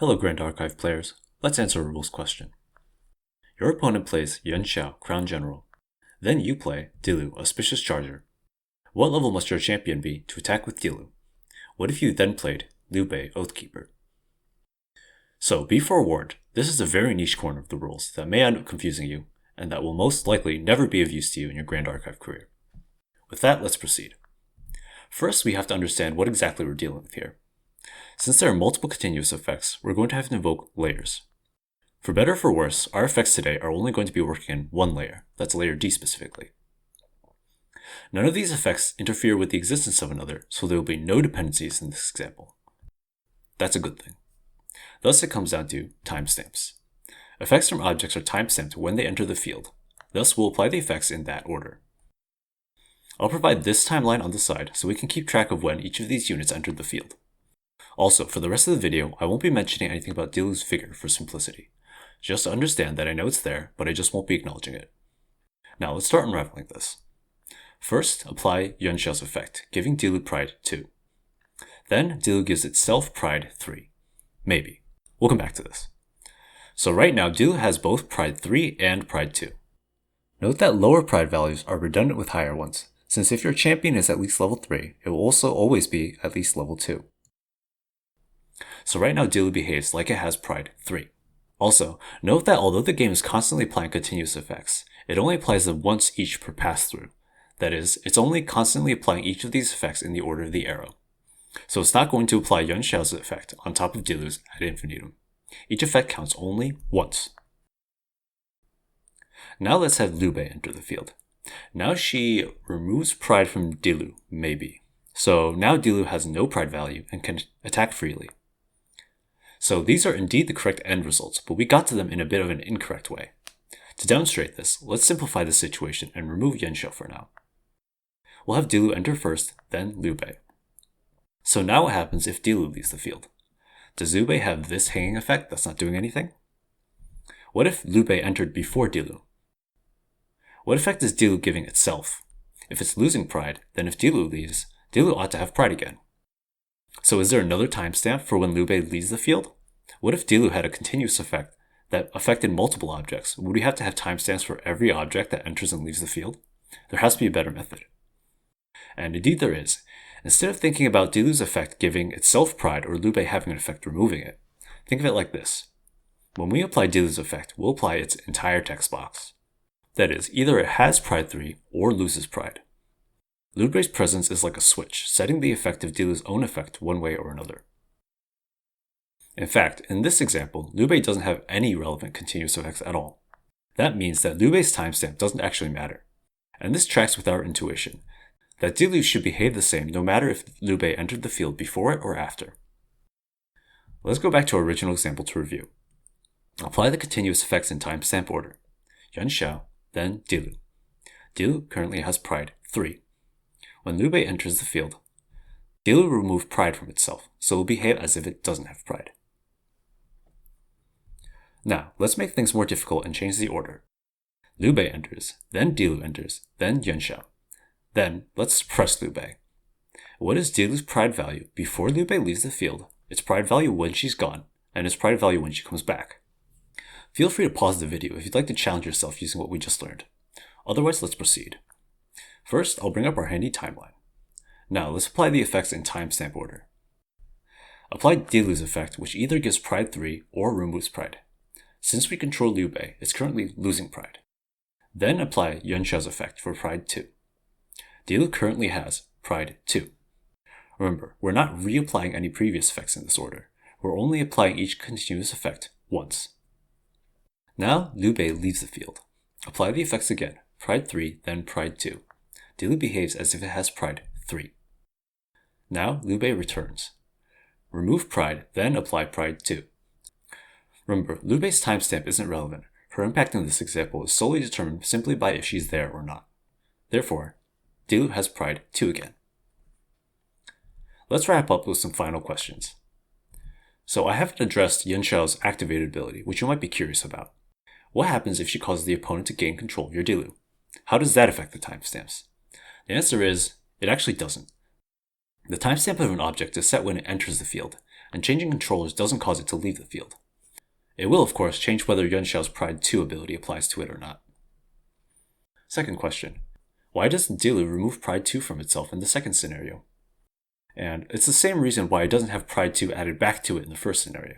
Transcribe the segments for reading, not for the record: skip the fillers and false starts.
Hello Grand Archive players, let's answer a rules question. Your opponent plays Yuan Shao, Crown General. Then you play Dilu, Auspicious Charger. What level must your champion be to attack with Dilu? What if you then played Liu Bei, Oathkeeper? So be forewarned, this is a very niche corner of the rules that may end up confusing you, and that will most likely never be of use to you in your Grand Archive career. With that, let's proceed. First, we have to understand what exactly we're dealing with here. Since there are multiple continuous effects, we're going to have to invoke layers. For better or for worse, our effects today are only going to be working in one layer, that's layer D specifically. None of these effects interfere with the existence of another, so there will be no dependencies in this example. That's a good thing. Thus it comes down to timestamps. Effects from objects are timestamped when they enter the field, thus we'll apply the effects in that order. I'll provide this timeline on the side so we can keep track of when each of these units entered the field. Also, for the rest of the video, I won't be mentioning anything about Dilu's figure for simplicity. Just understand that I know it's there, but I just won't be acknowledging it. Now let's start unraveling this. First, apply Yuan Shao's effect, giving Dilu Pride 2. Then, Dilu gives itself Pride 3. Maybe. We'll come back to this. So right now, Dilu has both Pride 3 and Pride 2. Note that lower Pride values are redundant with higher ones, since if your champion is at least level 3, it will also always be at least level 2. So right now Dilu behaves like it has Pride 3. Also, note that although the game is constantly applying continuous effects, it only applies them once each per pass-through. That is, it's only constantly applying each of these effects in the order of the arrow. So it's not going to apply Yuan Shao's effect on top of Dilu's ad infinitum. Each effect counts only once. Now let's have Liu Bei enter the field. Now she removes Pride from Dilu, maybe. So now Dilu has no Pride value and can attack freely. So these are indeed the correct end results, but we got to them in a bit of an incorrect way. To demonstrate this, let's simplify the situation and remove Yuan Shao for now. We'll have Dilu enter first, then Liu Bei. So now what happens if Dilu leaves the field? Does Liu Bei have this hanging effect that's not doing anything? What if Liu Bei entered before Dilu? What effect is Dilu giving itself? If it's losing Pride, then if Dilu leaves, Dilu ought to have Pride again. So is there another timestamp for when Liu Bei leaves the field? What if Dilu had a continuous effect that affected multiple objects? Would we have to have timestamps for every object that enters and leaves the field? There has to be a better method. And indeed there is. Instead of thinking about Dilu's effect giving itself Pride or Liu Bei having an effect removing it, think of it like this. When we apply Dilu's effect, we'll apply its entire text box. That is, either it has Pride 3 or loses Pride. Liu Bei's presence is like a switch, setting the effect of Dilu's own effect one way or another. In fact, in this example, Liu Bei doesn't have any relevant continuous effects at all. That means that Liu Bei's timestamp doesn't actually matter. And this tracks with our intuition, that Dilu should behave the same no matter if Liu Bei entered the field before it or after. Let's go back to our original example to review. Apply the continuous effects in timestamp order. Yuan Shao, then Dilu. Dilu currently has Pride 3. When Liu Bei enters the field, Dilu will remove Pride from itself, so it will behave as if it doesn't have Pride. Now, let's make things more difficult and change the order. Liu Bei enters, then Dilu enters, then Yuan Shao. Then, let's suppress Liu Bei. What is Dilu's Pride value before Liu Bei leaves the field, its Pride value when she's gone, and its Pride value when she comes back? Feel free to pause the video if you'd like to challenge yourself using what we just learned. Otherwise, let's proceed. First, I'll bring up our handy timeline. Now, let's apply the effects in timestamp order. Apply Dilu's effect, which either gives Pride 3 or removes Pride. Since we control Liu Bei, it's currently losing Pride. Then apply Yuan Shao's effect for Pride 2. Dilu currently has Pride 2. Remember, we're not reapplying any previous effects in this order. We're only applying each continuous effect once. Now, Liu Bei leaves the field. Apply the effects again, Pride 3, then Pride 2. Dilu behaves as if it has Pride 3. Now, Liu Bei returns. Remove Pride, then apply Pride 2. Remember, Liu Bei's timestamp isn't relevant. Her impact in this example is solely determined simply by if she's there or not. Therefore, Dilu has Pride 2 again. Let's wrap up with some final questions. So I haven't addressed Yuan Shao's activated ability, which you might be curious about. What happens if she causes the opponent to gain control of your Dilu? How does that affect the timestamps? The answer is, it actually doesn't. The timestamp of an object is set when it enters the field, and changing controllers doesn't cause it to leave the field. It will, of course, change whether Yuan Shao's Pride 2 ability applies to it or not. Second question. Why doesn't Dilu remove Pride 2 from itself in the second scenario? And it's the same reason why it doesn't have Pride 2 added back to it in the first scenario.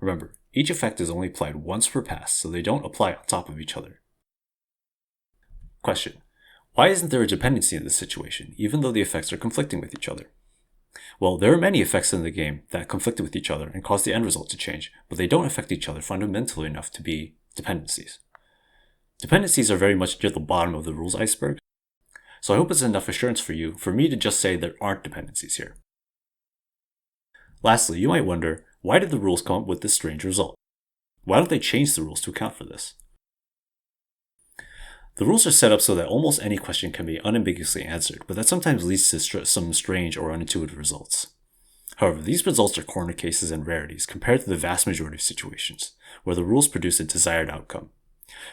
Remember, each effect is only applied once per pass, so they don't apply on top of each other. Question. Why isn't there a dependency in this situation, even though the effects are conflicting with each other? Well, there are many effects in the game that conflict with each other and cause the end result to change, but they don't affect each other fundamentally enough to be dependencies. Dependencies are very much near the bottom of the rules iceberg, so I hope it's enough assurance for you for me to just say there aren't dependencies here. Lastly, you might wonder, why did the rules come up with this strange result? Why don't they change the rules to account for this? The rules are set up so that almost any question can be unambiguously answered, but that sometimes leads to some strange or unintuitive results. However, these results are corner cases and rarities compared to the vast majority of situations, where the rules produce a desired outcome.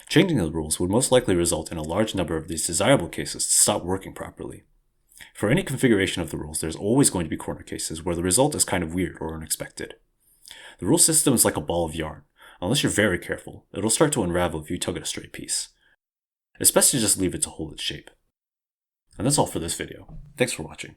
Changing the rules would most likely result in a large number of these desirable cases to stop working properly. For any configuration of the rules, there's always going to be corner cases where the result is kind of weird or unexpected. The rule system is like a ball of yarn. Unless you're very careful, it'll start to unravel if you tug at a stray piece. It's best to just leave it to hold its shape. And that's all for this video. Thanks for watching.